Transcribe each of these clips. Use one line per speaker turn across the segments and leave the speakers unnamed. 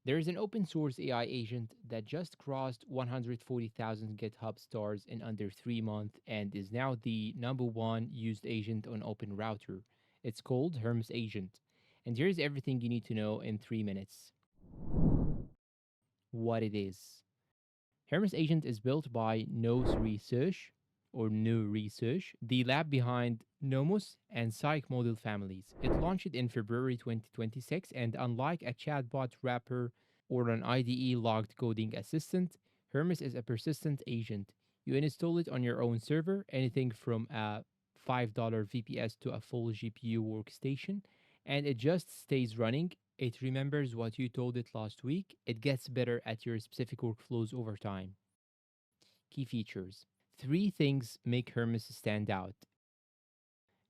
There is an open source AI agent that just crossed 140,000 GitHub stars in under 3 months and is now the number one used agent on Open Router. It's called Hermes Agent. And here's everything you need to know in 3 minutes. What it is. Hermes Agent is built by Nose Research or New Research, the lab behind Nomos and Psych model families. It launched in February 2026, and unlike a chatbot wrapper or an IDE logged coding assistant, Hermes is a persistent agent. You install it on your own server, anything from a $5 VPS to a full GPU workstation, and it just stays running. It remembers what you told it last week. It gets better at your specific workflows over time. Key features. Three things make Hermes stand out.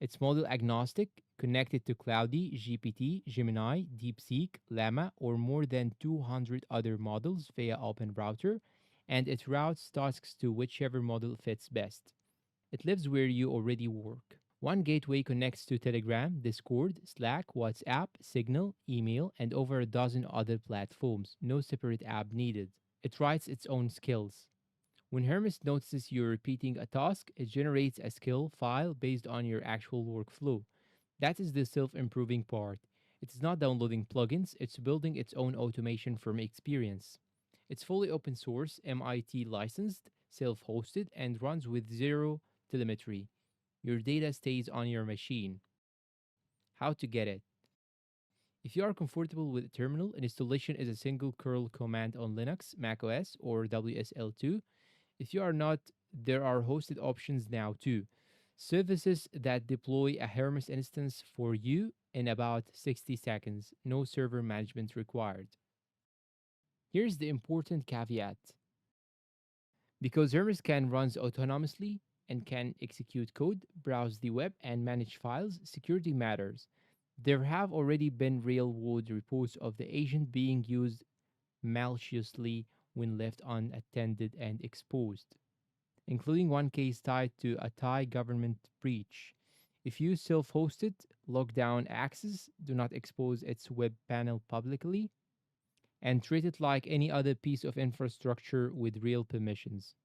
It's model agnostic, connected to Cloudy, GPT, Gemini, DeepSeek, Llama, or more than 200 other models via Open Router, and it routes tasks to whichever model fits best. It lives where you already work. One gateway connects to Telegram, Discord, Slack, WhatsApp, Signal, email, and over a dozen other platforms. No separate app needed. It writes its own skills. When Hermes notices you're repeating a task, it generates a skill file based on your actual workflow. That is the self improving part. It's not downloading plugins, it's building its own automation from experience. It's fully open source, MIT licensed, self hosted, and runs with zero telemetry. Your data stays on your machine. How to get it? If you are comfortable with terminal, installation is a single curl command on Linux, macOS, or WSL2. If you are not, there are hosted options now too. Services that deploy a Hermes instance for you in about 60 seconds. No server management required. Here's the important caveat. Because Hermes can run autonomously and can execute code, browse the web, and manage files, security matters. There have already been real world reports of the agent being used maliciously when left unattended and exposed, including one case tied to a Thai government breach. If you self hosted, lock down access, do not expose its web panel publicly, and treat it like any other piece of infrastructure with real permissions.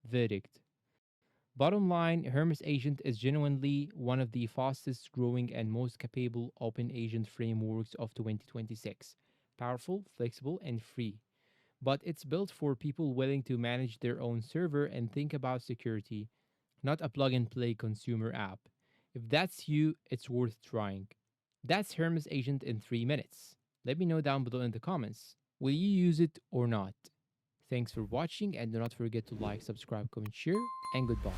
Verdict. Bottom line, Hermes Agent is genuinely one of the fastest growing and most capable open agent frameworks of 2026. Powerful, flexible, and free. But it's built for people willing to manage their own server and think about security, not a plug and play consumer app. If that's you, it's worth trying. That's Hermes Agent in 3 minutes. Let me know down below in the comments. Will you use it or not? Thanks for watching, and do not forget to like, subscribe, comment, share, and goodbye.